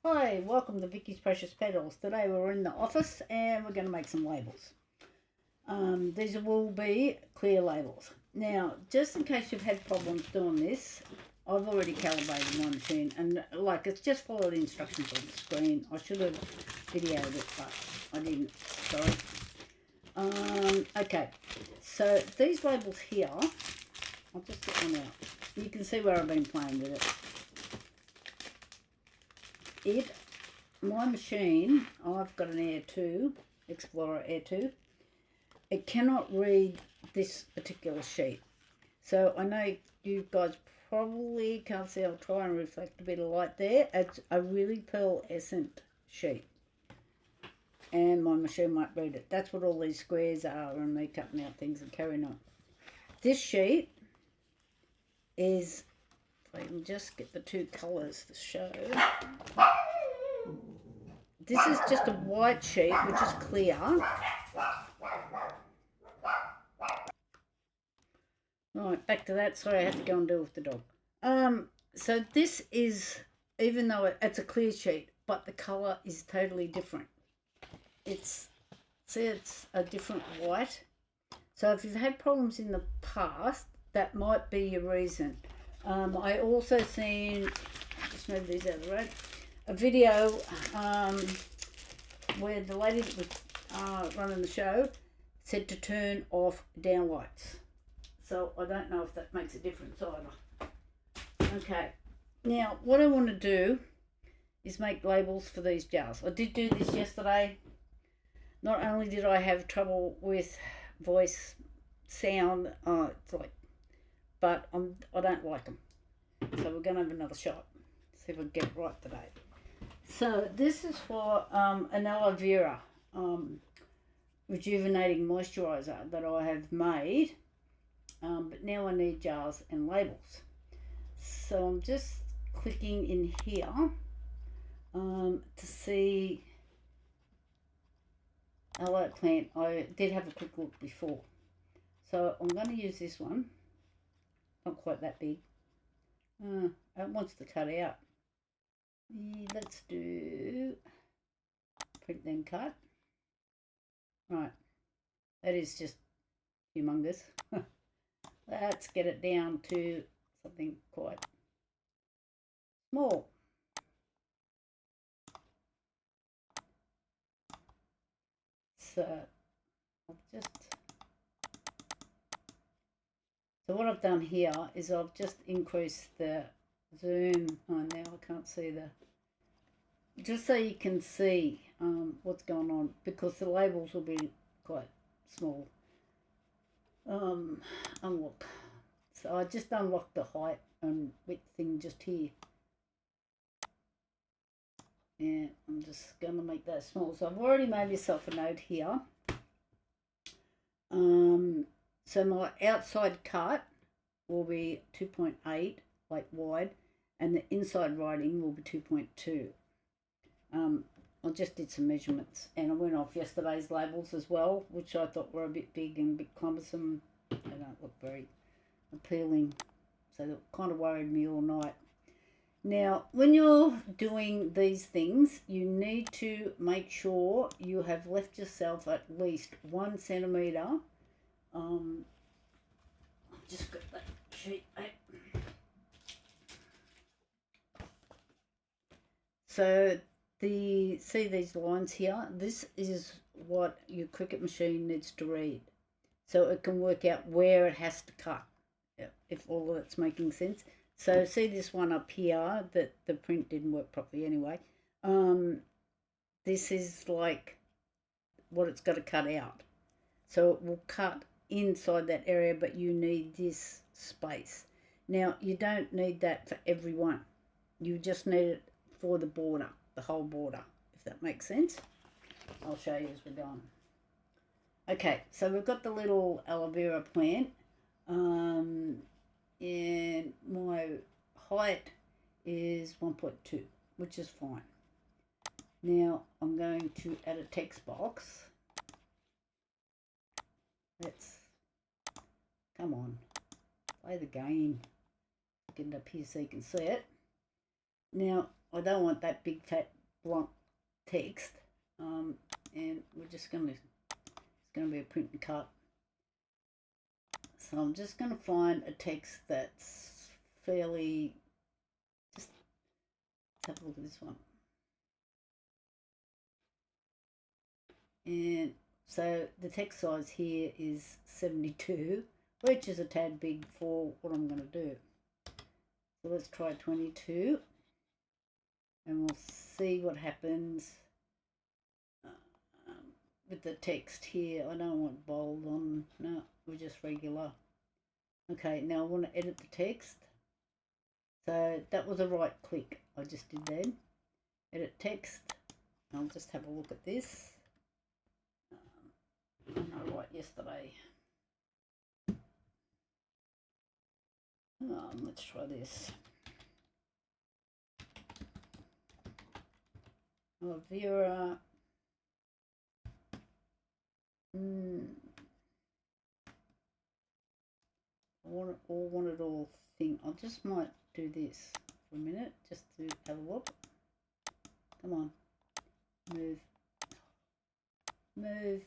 Hi, welcome to Vicky's Precious Petals. Today we're in the office and we're going to make some labels. These will be clear labels. Now, just in case you've had problems doing this, I've already calibrated my machine and it's just follow the instructions on the screen. I should have videoed it, but I didn't. Sorry. Okay, so these labels here, I'll just get one out. You can see where I've been playing with it. My machine, I've got an Air 2, Explorer Air 2. It cannot read this particular sheet. So I know you guys probably can't see, I'll try and reflect a bit of light there. It's a really pearlescent sheet. And my machine won't read it. That's what all these squares are, and they're cutting out things and carrying on. This sheet is, if I can just get the two colours to show. This is just a white sheet, which is clear. Right, back to that. Sorry, I had to go and deal with the dog. So this is, even though it's a clear sheet, but the colour is totally different. It's a different white. So if you've had problems in the past, that might be your reason. I also seen, just move these out of the road, a video where the lady that was running the show said to turn off downlights. So I don't know if that makes a difference either. Okay, now what I want to do is make labels for these jars. I did do this yesterday. Not only did I have trouble with voice sound, but I don't like them. So we're going to have another shot. See if I can get it right today. So this is for an Aloe Vera rejuvenating moisturiser that I have made, but now I need jars and labels. So I'm just clicking in here to see Aloe plant. I did have a quick look before. So I'm going to use this one. Not quite that big. It wants to cut out. Let's do print then cut. Right, that is just humongous. Let's get it down to something quite small. So what I've done here is I've just increased the zoom. Oh, now I can't see just so you can see what's going on, because the labels will be quite small. Unlock. So I just unlocked the height and width thing just here. Yeah, I'm just going to make that small. So I've already made myself a note here. So my outside cut will be 2.8, like wide, and the inside writing will be 2.2. I just did some measurements, and I went off yesterday's labels as well, which I thought were a bit big and a bit cumbersome. They don't look very appealing, so that kind of worried me all night. Now, when you're doing these things, you need to make sure you have left yourself at least 1 centimetre. Just got that sheet back. So see these lines here? This is what your Cricut machine needs to read, so it can work out where it has to cut, if all of it's making sense. So see this one up here that the print didn't work properly anyway. This is like what it's got to cut out. So it will cut inside that area, but you need this space. Now, you don't need that for every one. You just need it for the border, the whole border, if that makes sense. I'll show you as we're going. Okay, so we've got the little aloe vera plant. And my height is 1.2, which is fine. Now I'm going to add a text box. Come on, play the game. Get it up here so you can see it. Now I don't want that big fat blunt text, and we're just going to, it's going to be a print and cut. So I'm just going to find a text that's fairly, just let's have a look at this one. And so the text size here is 72, which is a tad big for what I'm going to do. So let's try 22 and we'll see what happens with the text here. I don't want bold on, no, we're just regular. Okay, now I want to edit the text. So that was a right click I just did then. Edit text. I'll just have a look at this. I know right yesterday. Let's try this. Oh, Vera. I want it all thing. I just might do this for a minute just to have a look. Come on. Move. Move.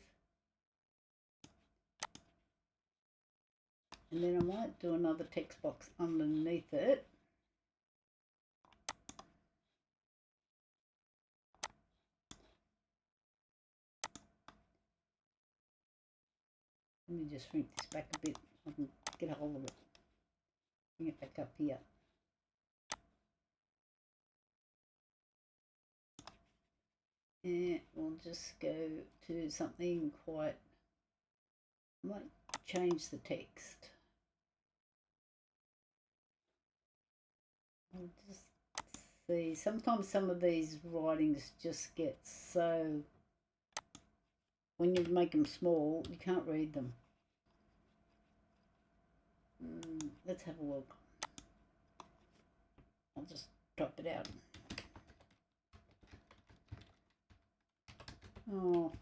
And then I might do another text box underneath it. Let me just shrink this back a bit. I can get a hold of it. Bring it back up here. And we'll just go to something quite, I might change the text. I'll just see, sometimes some of these writings just get so, when you make them small, you can't read them. Let's have a look. I'll just drop it out. Oh,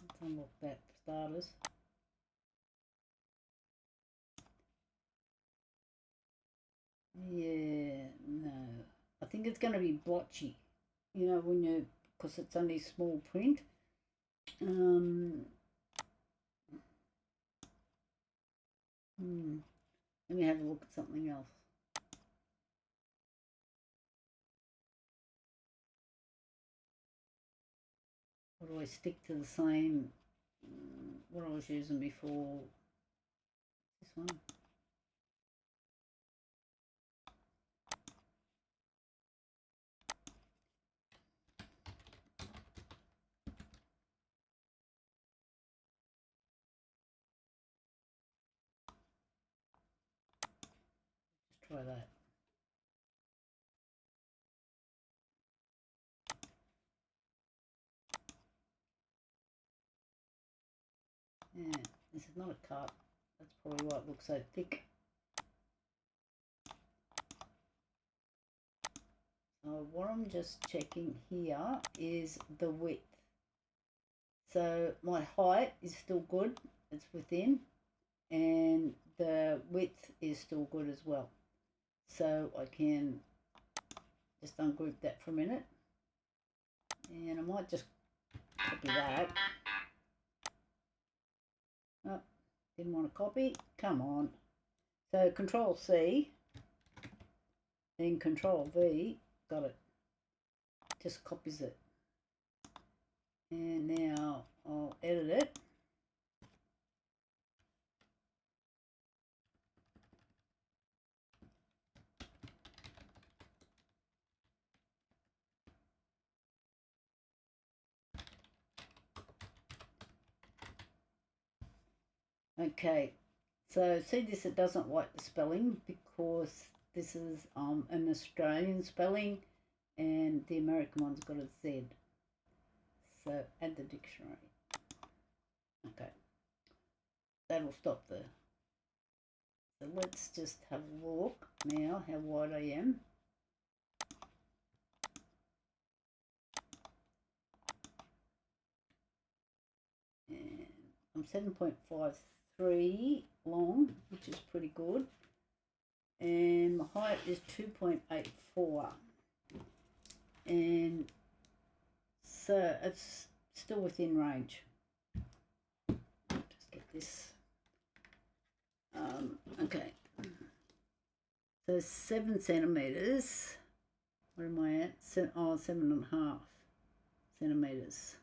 let's unlock that for starters. Yeah, no. I think it's going to be blotchy, you know, when you, because it's only small print. Let me have a look at something else. Or do I stick to the same, what I was using before? This one. Try that. Yeah, this is not a cut. That's probably why it looks so thick. So what I'm just checking here is the width. So my height is still good. It's within. And the width is still good as well. So I can just ungroup that for a minute. And I might just copy that. Oh, didn't want to copy. Come on. So Control C, then Control V, got it. Just copies it. And now I'll edit it. Okay, so see this, it doesn't like the spelling because this is an Australian spelling and the American one's got a Z. So add the dictionary. Okay, that'll stop there. So let's just have a look now how wide I am. And I'm 7.53 long, which is pretty good. and my height is 2.84, and so it's still within range. Just get this. Okay, so 7 centimeters. Where am I at? 7.5 centimeters.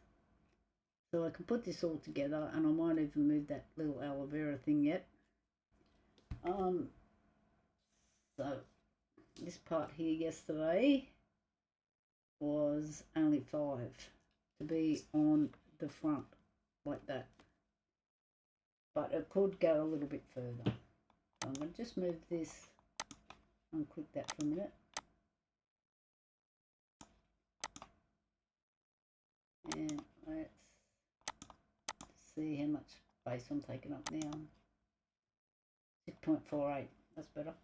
So I can put this all together, and I might even move that little aloe vera thing yet. So this part here yesterday was only 5 to be on the front like that, but it could go a little bit further. So I'm going to just move this, unclick that for a minute. And let's see how much space I'm taking up now. 6.48, that's better.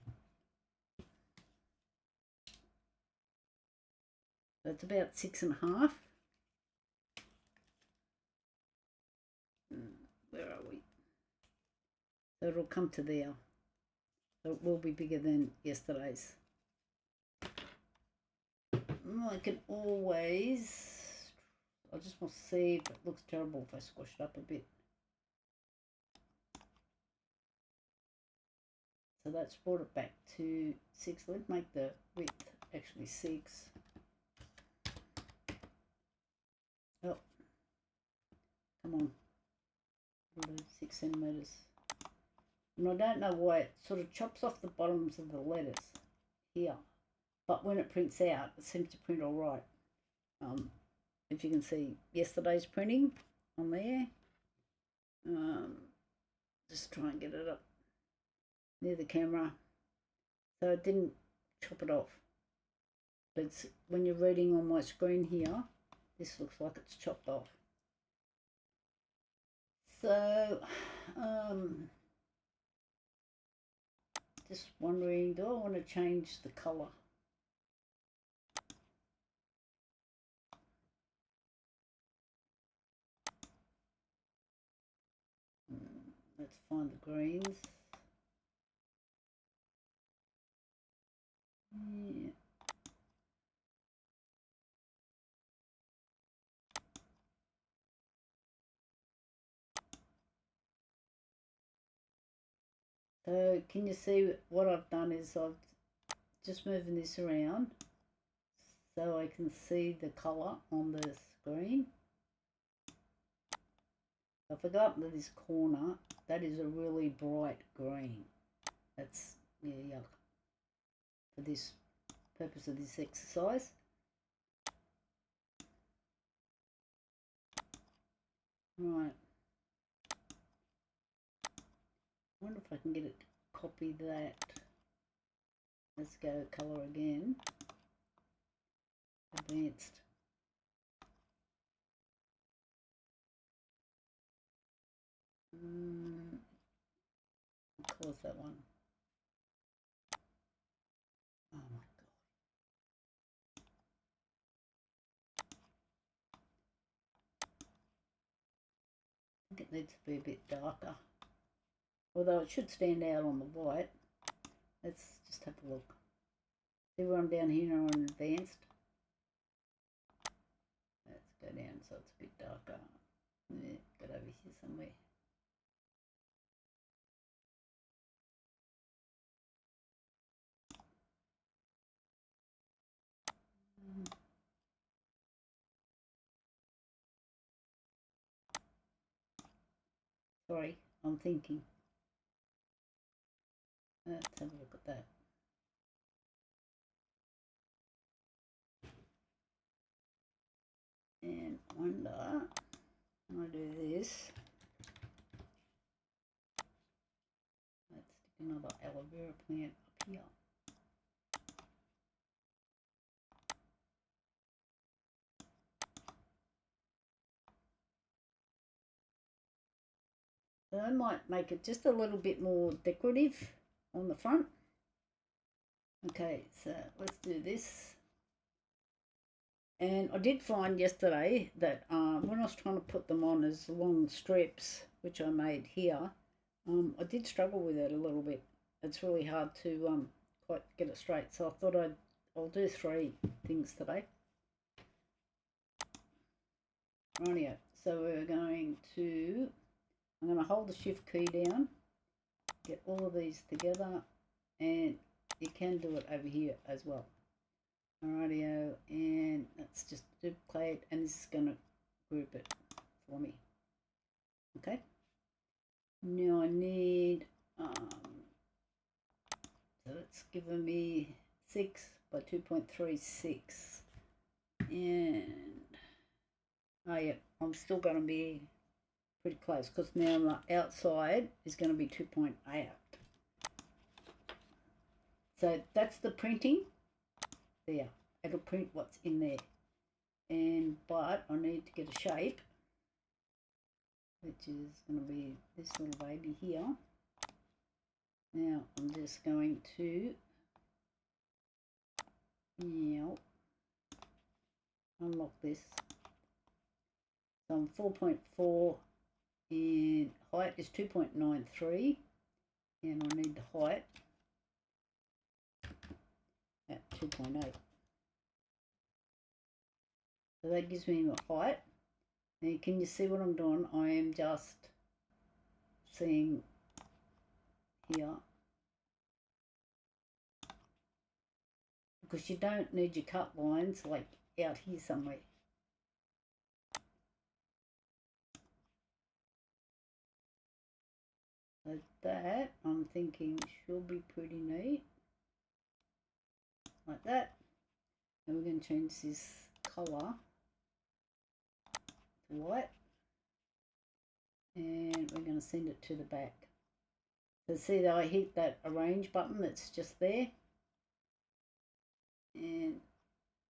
So it's about 6.5. Where are we? So it'll come to there. So it will be bigger than yesterday's. I can always, I just want to see if it looks terrible if I squash it up a bit. So that's brought it back to 6. Let's make the width actually 6. Oh, come on. 6 centimeters. And I don't know why it sort of chops off the bottoms of the letters here, but when it prints out, it seems to print all right. If you can see yesterday's printing on there, just try and get it up near the camera, so it didn't chop it off. But it's, when you're reading on my screen here, this looks like it's chopped off. So just wondering, do I want to change the colour? Let's find the greens. Yeah. So can you see what I've done is I've just moving this around so I can see the colour on the screen. If I go up into this corner, that is a really bright green. That's, yeah, yuck, for this purpose of this exercise. Right. I wonder if I can get it to copy that. Let's go colour again. Advanced. What colour's that one? Oh my god. I think it needs to be a bit darker. Although it should stand out on the white. Let's just have a look. See where I'm down here on advanced? Let's go down so it's a bit darker. Yeah, get over here somewhere. Sorry, I'm thinking. Let's have a look at that. And wonder, when I do this, let's stick another aloe vera plant up here. So I might make it just a little bit more decorative on the front. Okay, so let's do this. And I did find yesterday that when I was trying to put them on as long strips, which I made here, I did struggle with it a little bit. It's really hard to quite get it straight. So I thought I'll do 3 things today. Rightio. So I'm going to hold the shift key down, get all of these together, and you can do it over here as well. Rightio, and that's just duplicate, and this is going to group it for me. Okay. Now I need, so it's given me 6 by 2.36, and oh yeah, I'm still going to be pretty close because now the outside is going to be 2.8. So that's the printing there. It'll print what's in there, but I need to get a shape, which is going to be this little baby here. Now I'm just going to unlock this. So I'm 4.4 and height is 2.93, and I need the height at 2.8. So that gives me my height. Now can you see what I'm doing? I am just seeing here, because you don't need your cut lines like out here somewhere. So that I'm thinking should be pretty neat, like that. And we're going to change this colour to white, and we're going to send it to the back. So see that I hit that arrange button that's just there, and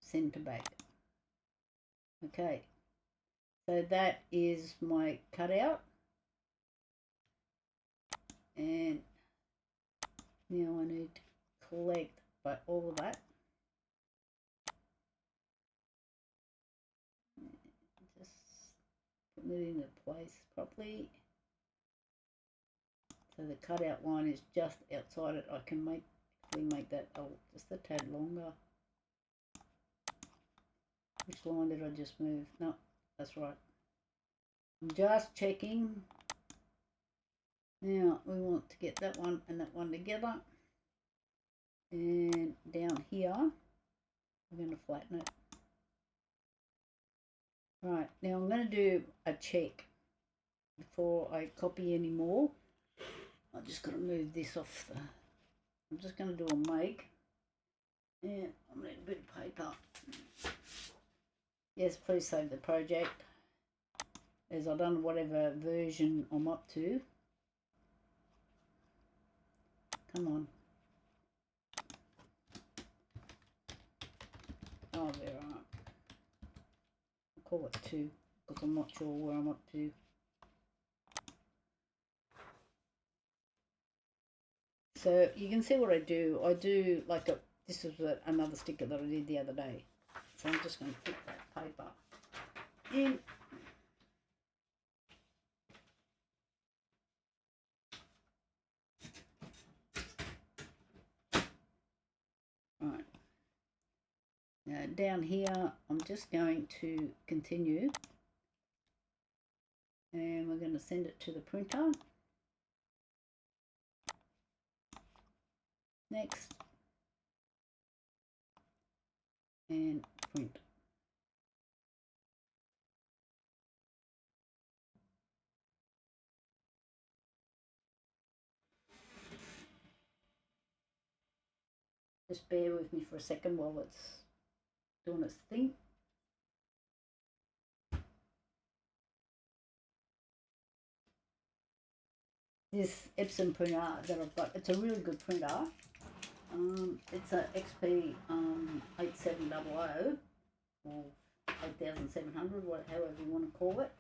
send to back. Okay, so that is my cutout, and now I need to collect all of that. Just putting it into place properly. So the cutout line is just outside it. I can make that just a tad longer. Which line did I just move? No, that's right. I'm just checking. Now we want to get that one and that one together. And down here, we're going to flatten it. Right, now I'm going to do a check before I copy any more. I'm just going to move this off the... I'm just going to do a make. And I need a bit of paper. Yes, please save the project, as I don't know whatever version I'm up to. Come on. Oh, Vera. I'll call it 2 because I'm not sure where I'm up to. So you can see what I do. I do like this is another sticker that I did the other day. So I'm just going to put that paper in. Right. Now down here, I'm just going to continue. And we're going to send it to the printer. Next. And print. Just bear with me for a second while it's doing its thing. This Epson printer that I've got, it's a really good printer. It's a XP 8700 or 8700, however you want to call it.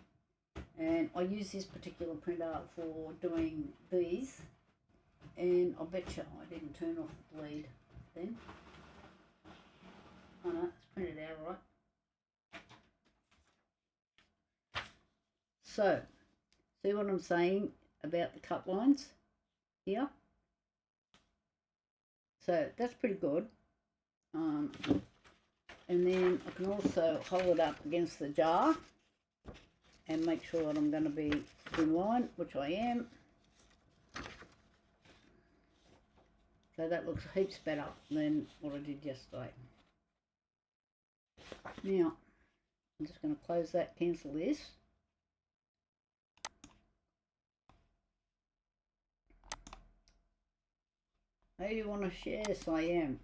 And I use this particular printer for doing these. And I bet you I didn't turn off the bleed then. Oh no, it's printed out all right. So, see what I'm saying about the cut lines here? So that's pretty good. And then I can also hold it up against the jar and make sure that I'm going to be in line, which I am. So that looks heaps better than what I did yesterday. Now, I'm just going to close that, cancel this. How do you want to share? Yes, I am.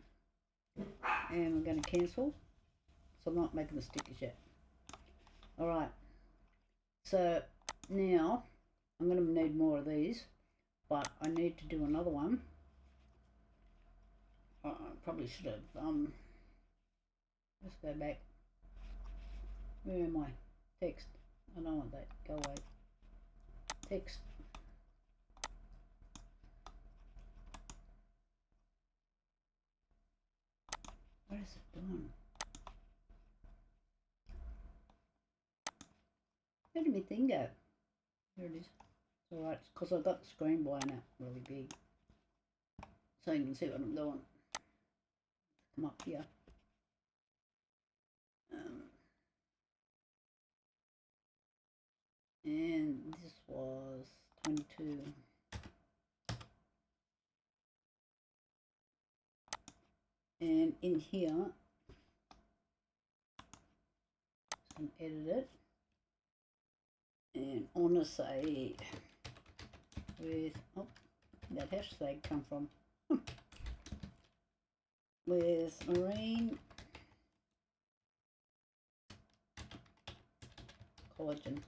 And I'm going to cancel. So I'm not making the stickers yet. Alright. So now I'm going to need more of these. But I need to do another one. I probably should have. Let's go back. Where am I? Text. I don't want that. Go away. Text. What is it doing? Where did my thing go? There it is. Alright, it's because I've got the screen blown out really big. So you can see what I'm doing. Come up here. And this was 22. And in here, I can edit it. And I want to say with, oh, that hashtag come from? With marine collagen.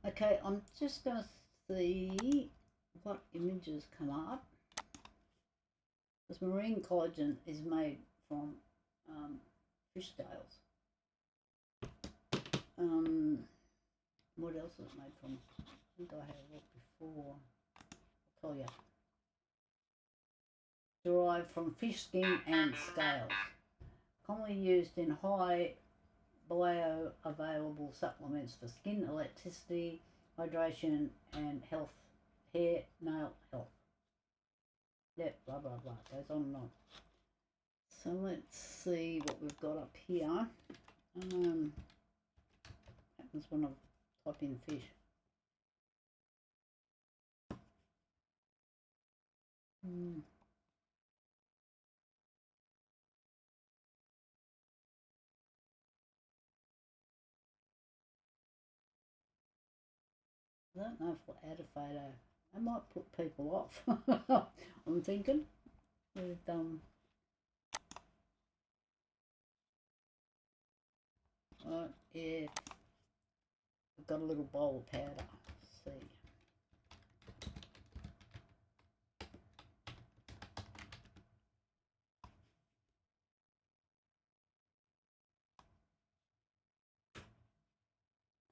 Okay, I'm just going to see what images come up. This marine collagen is made from fish scales. What else is it made from? I think I had a look before. I'll tell you. Derived from fish skin and scales. Commonly used in high bioavailable supplements for skin elasticity, hydration, and health, hair, nail health. Yep, blah blah blah, goes on and on. So let's see what we've got up here. Happens when I type in fish. I don't know if we'll add a photo. I might put people off. I'm thinking with if we've got a little bowl of powder. Let's see.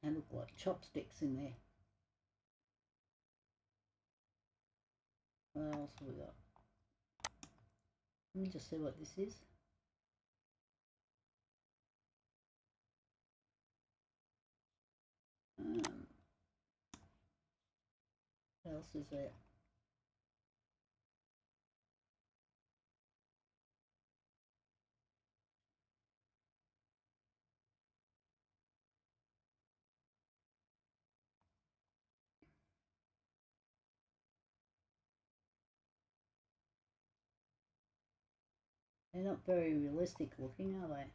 They look like chopsticks in there. What else have we got? Let me just see what this is. What else is there? They're not very realistic looking, are they?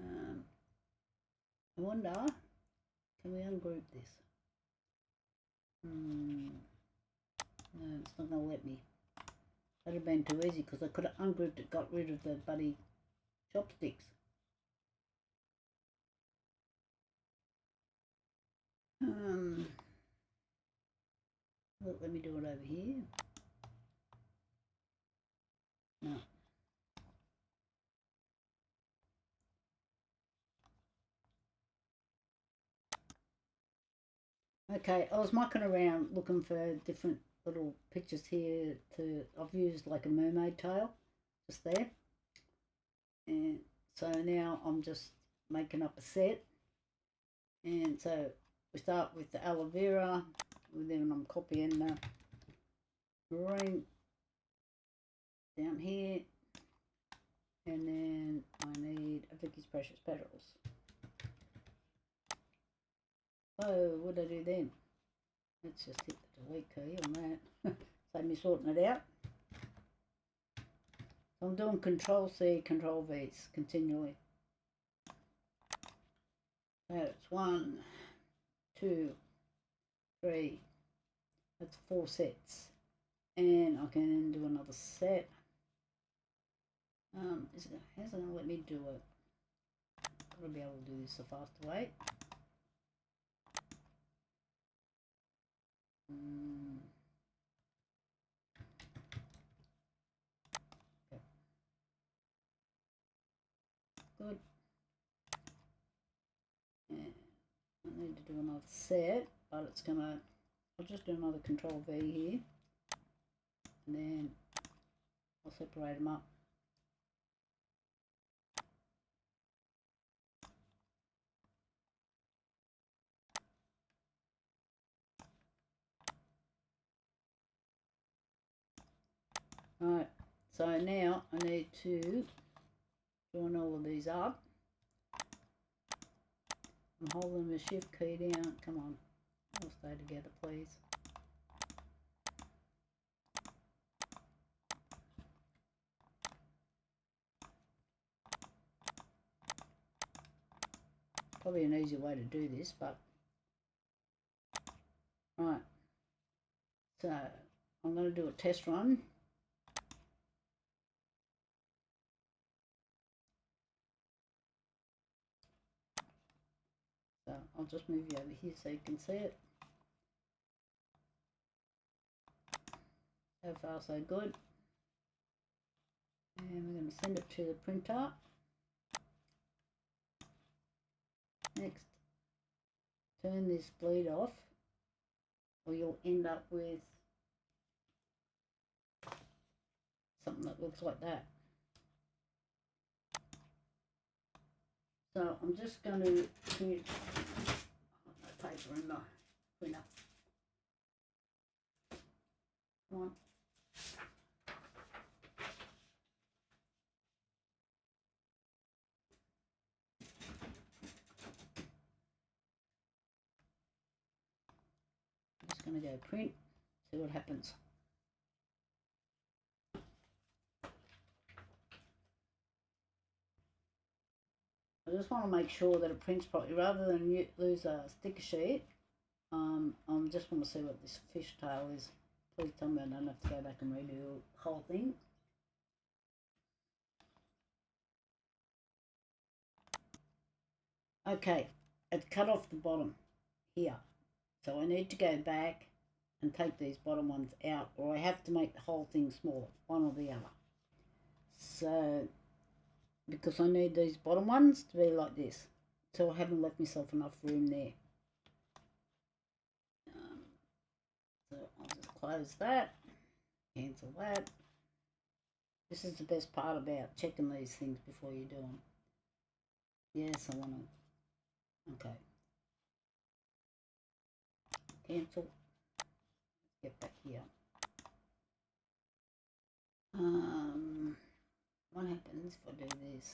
I wonder, can we ungroup this? No, it's not going to let me. That'd have been too easy because I could have ungrouped it, got rid of the bloody chopsticks. Let me do it over here. No. Okay, I was mucking around looking for different little pictures here. I've used like a mermaid tail just there, and so now I'm just making up a set. And so we start with the aloe vera, and then I'm copying the marine down here, and then I need a Vicky's Precious Petals. Oh, what did I do then? Let's just hit the delete key on that. Save me sorting it out. So I'm doing Control C, Control V's continually. So it's 1, 2, 3. That's 4 sets, and I can do another set. It hasn't let me do it. I'll be able to do this the faster way. Okay. Good. And I need to do another set, but it's gonna. I'll just do another Control V here, and then I'll separate them up. Alright, so now I need to join all of these up. I'm holding the shift key down. Come on, we'll stay together, please. Probably an easier way to do this, but right. So I'm going to do a test run. So I'll just move you over here so you can see it. So far so good. And we're going to send it to the printer. Next, turn this bleed off, or you'll end up with something that looks like that. So I'm just going to put no paper in the printer. Come on. I'm just going to go print, see what happens. I just want to make sure that it prints properly rather than lose a sticker sheet. I just want to see what this fish tail is. Please tell me I don't have to go back and redo the whole thing. Okay, it's cut off the bottom here. So I need to go back and take these bottom ones out, or I have to make the whole thing smaller, one or the other. So, because I need these bottom ones to be like this. So I haven't left myself enough room there. So I'll just close that, cancel that. This is the best part about checking these things before you do them. Yes, I want to. Okay. Cancel. Get back here. What happens if I do this?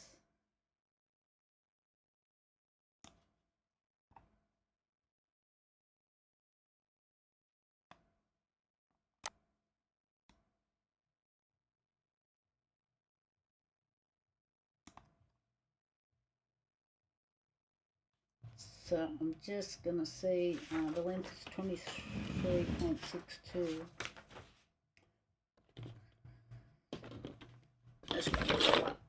So I'm just going to see, the length is 23.62. Let's wrap it all up.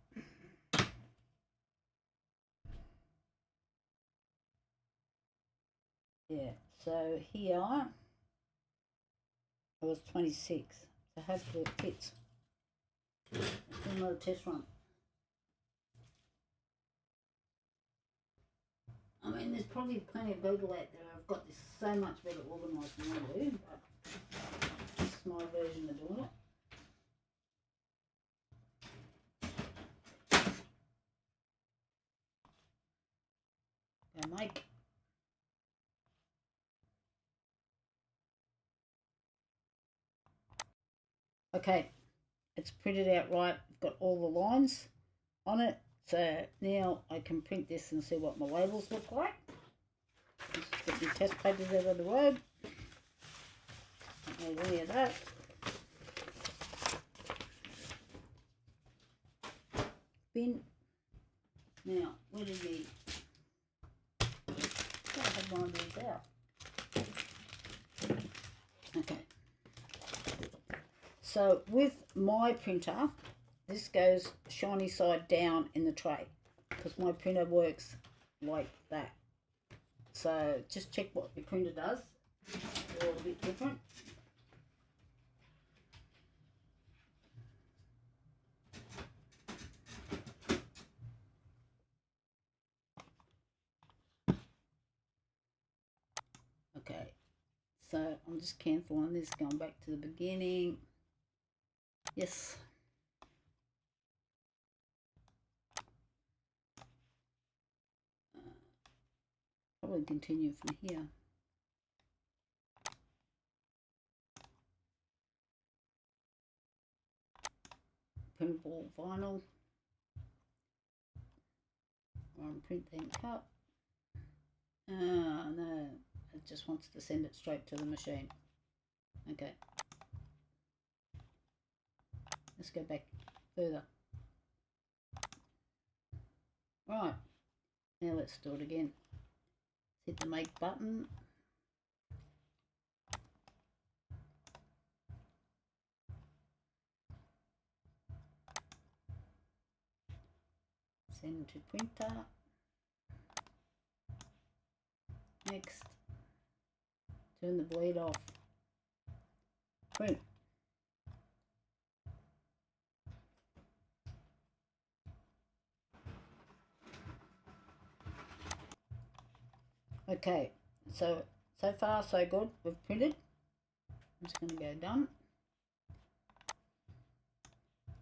Yeah, so here it was 26. So hopefully it fits. Let's do another test run. I mean, there's probably plenty of people out there who have I've got this so much better organised than I do, but this is my version of doing it. Go make. Okay, it's printed out right. I've got all the lines on it. So now I can print this and see what my labels look like. Just get the test papers out of the road. Don't need any of that. Bin. Now, where did we... I have one of these out. Okay. So with my printer, this goes shiny side down in the tray because my printer works like that. So just check what your printer does. They're all a bit different. Okay, so I'm just cancelling this, going back to the beginning. Yes. Probably continue from here. Printable vinyl. Print then cut. No, it just wants to send it straight to the machine. Okay. Let's go back further. Right. Now let's do it again. Hit the make button. Send to printer. Next. Turn the bleed off. Print. Okay, so far so good. We've printed. I'm just going to go done.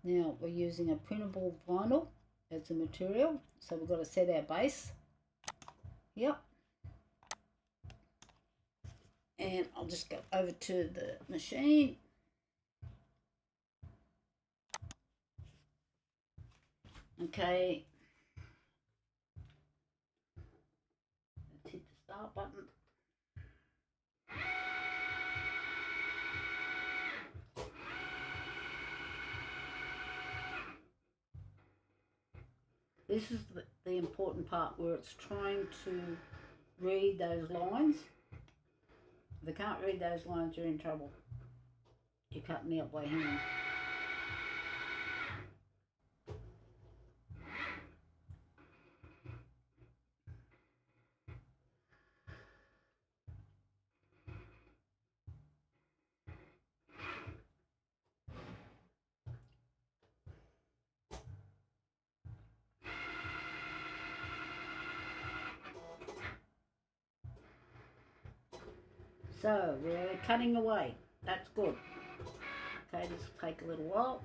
Now we're using a printable vinyl as the material, so we've got to set our base. Yep. And I'll just go over to the machine. Okay. Let's hit the start button. This is the important part where it's trying to read those lines. If they can't read those lines, you're in trouble. You're cutting out by hand. So we're cutting away. That's good. Okay, this will take a little while.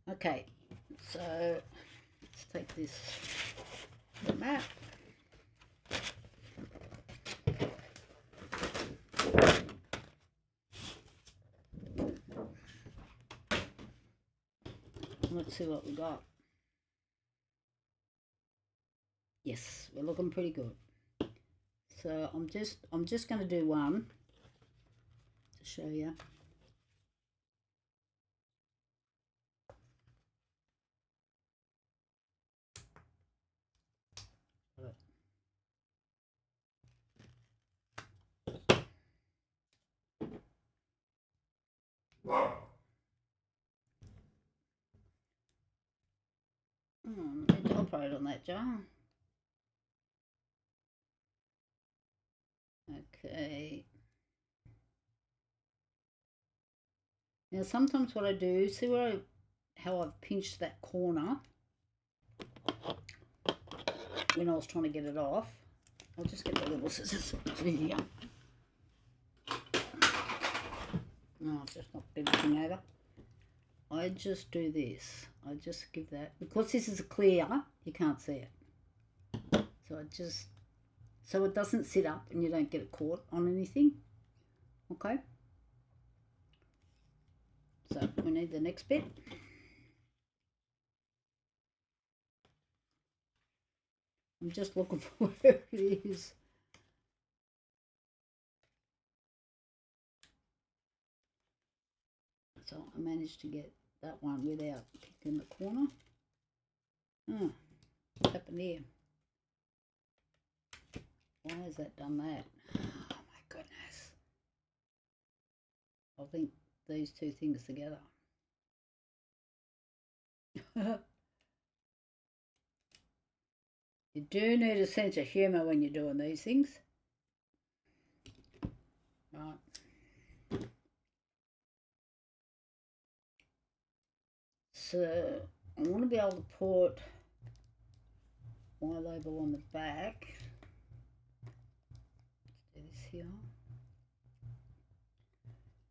Okay, so let's take this mat. Let's see what we got. Yes, we're looking pretty good. So I'm just going to do one to show you. I need to operate on that jar. Okay. Now sometimes what I do, see where how I've pinched that corner when I was trying to get it off. I'll just get the little scissors. It's easier. No, I've just knocked everything over. I just do this. I just give that, because this is clear, you can't see it. So I just, so it doesn't sit up and you don't get it caught on anything. Okay. So we need the next bit. I'm just looking for where it is. So I managed to get that one without picking the corner. Oh, what's happened here? Why has that done that? Oh my goodness. I'll link these two things together. You do need a sense of humour when you're doing these things. Right. So I want to be able to put my label on the back. Let's do this here.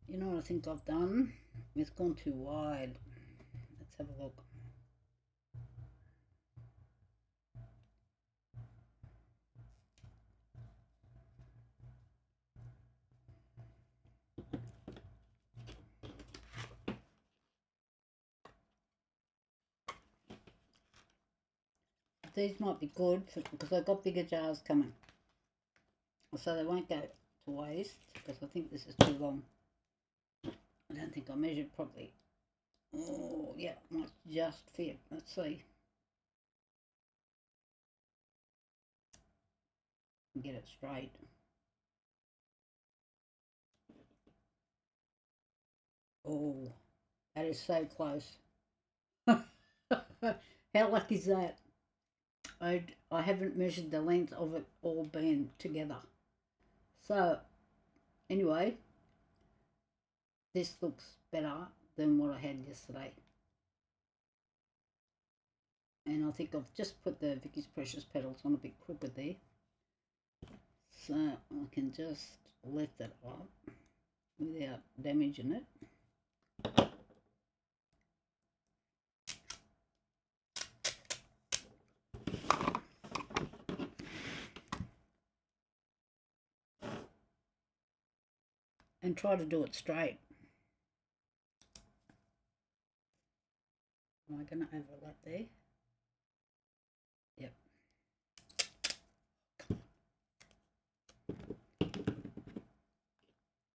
You know what I think I've done? It's gone too wide. Let's have a look. These might be good because I've got bigger jars coming, so they won't go to waste, because I think this is too long. I don't think I measured properly. Oh yeah, might just fit. Let's see. Get it straight. Oh, that is so close. How lucky is that? I haven't measured the length of it all being together. So anyway, this looks better than what I had yesterday. And I think I've just put the Vicky's Precious petals on a bit crooked there. So I can just lift it up without damaging it. And try to do it straight. Am I going to overlap there? Yep.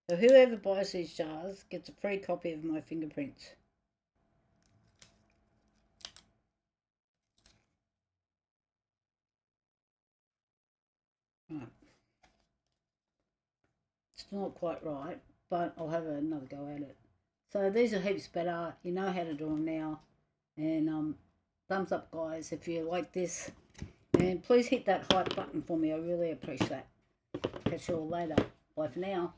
So whoever buys these jars gets a free copy of my fingerprints. Right. It's not quite right, but I'll have another go at it. So these are heaps better. You know how to do them now. And thumbs up, guys, if you like this. And please hit that hype button for me. I really appreciate that. Catch you all later. Bye for now.